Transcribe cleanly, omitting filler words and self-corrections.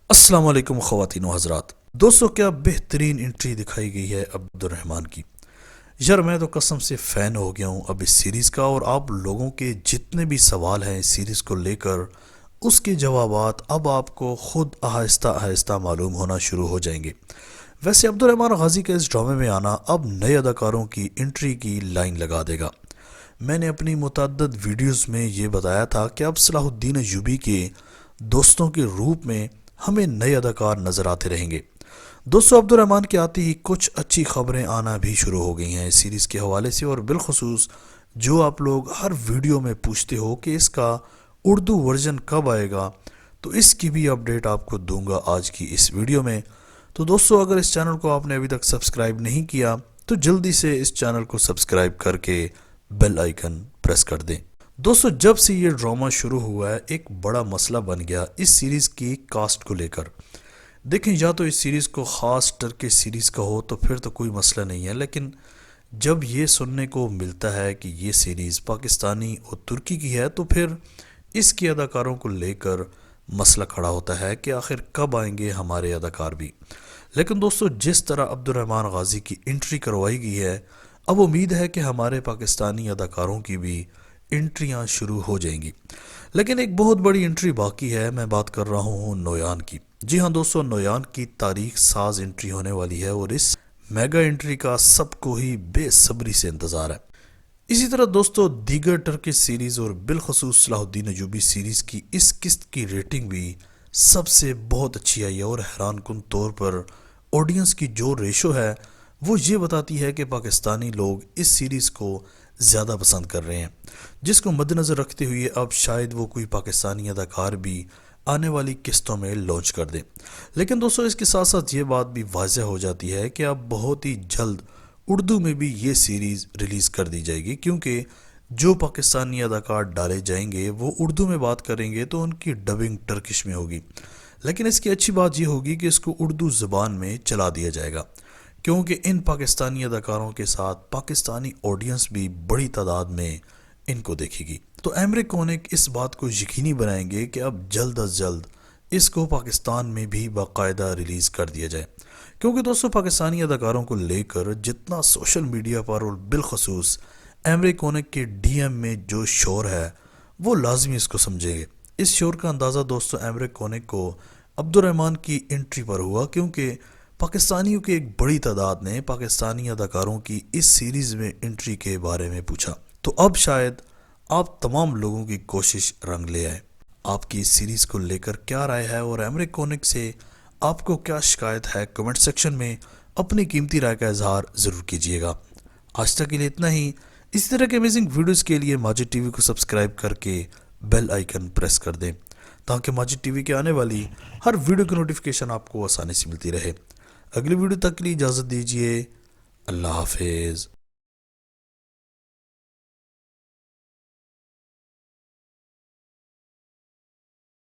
السلام علیکم خواتین و حضرات. دوستو کیا بہترین انٹری دکھائی گئی ہے عبد الرحمن کی. یار میں تو قسم سے فین ہو گیا ہوں اب اس سیریز کا، اور آپ لوگوں کے جتنے بھی سوال ہیں اس سیریز کو لے کر اس کے جوابات اب آپ کو خود آہستہ آہستہ معلوم ہونا شروع ہو جائیں گے. ویسے عبد الرحمن غازی کا اس ڈرامے میں آنا اب نئے اداکاروں کی انٹری کی لائن لگا دے گا. میں نے اپنی متعدد ویڈیوز میں یہ بتایا تھا کہ اب صلاح الدین ایوبی کے دوستوں کے روپ میں ہمیں نئے اداکار نظر آتے رہیں گے. دوستو عبد الرحمن کے آتے ہی کچھ اچھی خبریں آنا بھی شروع ہو گئی ہیں اس سیریز کے حوالے سے، اور بالخصوص جو آپ لوگ ہر ویڈیو میں پوچھتے ہو کہ اس کا اردو ورژن کب آئے گا، تو اس کی بھی اپڈیٹ آپ کو دوں گا آج کی اس ویڈیو میں. تو دوستو اگر اس چینل کو آپ نے ابھی تک سبسکرائب نہیں کیا تو جلدی سے اس چینل کو سبسکرائب کر کے بیل آئیکن پریس کر دیں. دوستو جب سے یہ ڈرامہ شروع ہوا ہے ایک بڑا مسئلہ بن گیا اس سیریز کی کاسٹ کو لے کر. دیکھیں یا تو اس سیریز کو خاص ٹرکش سیریز کا ہو تو پھر تو کوئی مسئلہ نہیں ہے، لیکن جب یہ سننے کو ملتا ہے کہ یہ سیریز پاکستانی اور ترکی کی ہے تو پھر اس کے اداکاروں کو لے کر مسئلہ کھڑا ہوتا ہے کہ آخر کب آئیں گے ہمارے اداکار بھی. لیکن دوستو جس طرح عبد الرحمن غازی کی انٹری کروائی گئی ہے اب امید ہے کہ ہمارے پاکستانی اداکاروں کی بھی انٹریاں شروع ہو جائیں گی. لیکن ایک بہت بڑی انٹری باقی ہے، میں بات کر رہا ہوں نویان کی. جی ہاں دوستو، نویان کی تاریخ ساز انٹری ہونے والی ہے اور اس میگا انٹری کا سب کو ہی بے صبری سے انتظار ہے. اسی طرح دوستو دیگر ٹرکش سیریز اور بالخصوص صلاح الدین ایوبی سیریز کی اس قسط کی ریٹنگ بھی سب سے بہت اچھی آئی ہے، اور حیران کن طور پر آڈینس کی جو ریشو ہے وہ یہ بتاتی ہے کہ پاکستانی لوگ اس سیریز کو زیادہ پسند کر رہے ہیں، جس کو مد نظر رکھتے ہوئے اب شاید وہ کوئی پاکستانی اداکار بھی آنے والی قسطوں میں لانچ کر دیں. لیکن دوستو اس کے ساتھ ساتھ یہ بات بھی واضح ہو جاتی ہے کہ اب بہت ہی جلد اردو میں بھی یہ سیریز ریلیز کر دی جائے گی، کیونکہ جو پاکستانی اداکار ڈالے جائیں گے وہ اردو میں بات کریں گے تو ان کی ڈبنگ ٹرکش میں ہوگی. لیکن اس کی اچھی بات یہ ہوگی کہ اس کو اردو زبان میں چلا دیا جائے گا، کیونکہ ان پاکستانی اداکاروں کے ساتھ پاکستانی آڈینس بھی بڑی تعداد میں ان کو دیکھے گی. تو ایمرک کونک اس بات کو یقینی بنائیں گے کہ اب جلد از جلد اس کو پاکستان میں بھی باقاعدہ ریلیز کر دیا جائے، کیونکہ دوستو پاکستانی اداکاروں کو لے کر جتنا سوشل میڈیا پر اور بالخصوص ایمرک کونک کے ڈی ایم میں جو شور ہے وہ لازمی اس کو سمجھیں گے. اس شور کا اندازہ دوستو ایمرک کونک کو عبد الرحمن کی انٹری پر ہوا، کیونکہ پاکستانیوں کی ایک بڑی تعداد نے پاکستانی اداکاروں کی اس سیریز میں انٹری کے بارے میں پوچھا. تو اب شاید آپ تمام لوگوں کی کوشش رنگ لے آئے. آپ کی اس سیریز کو لے کر کیا رائے ہے اور ایمرک کونک سے آپ کو کیا شکایت ہے، کمنٹ سیکشن میں اپنی قیمتی رائے کا اظہار ضرور کیجیے گا. آج تک کے لیے اتنا ہی. اسی طرح کے امیزنگ ویڈیوز کے لیے ماجد ٹی وی کو سبسکرائب کر کے بیل آئیکن پریس کر دیں تاکہ ماجد ٹی وی کے آنے والی ہر ویڈیو کی نوٹیفیکیشن آپ کو آسانی سے ملتی رہے. اگلی ویڈیو تک کے لیے اجازت دیجیے. اللہ حافظ.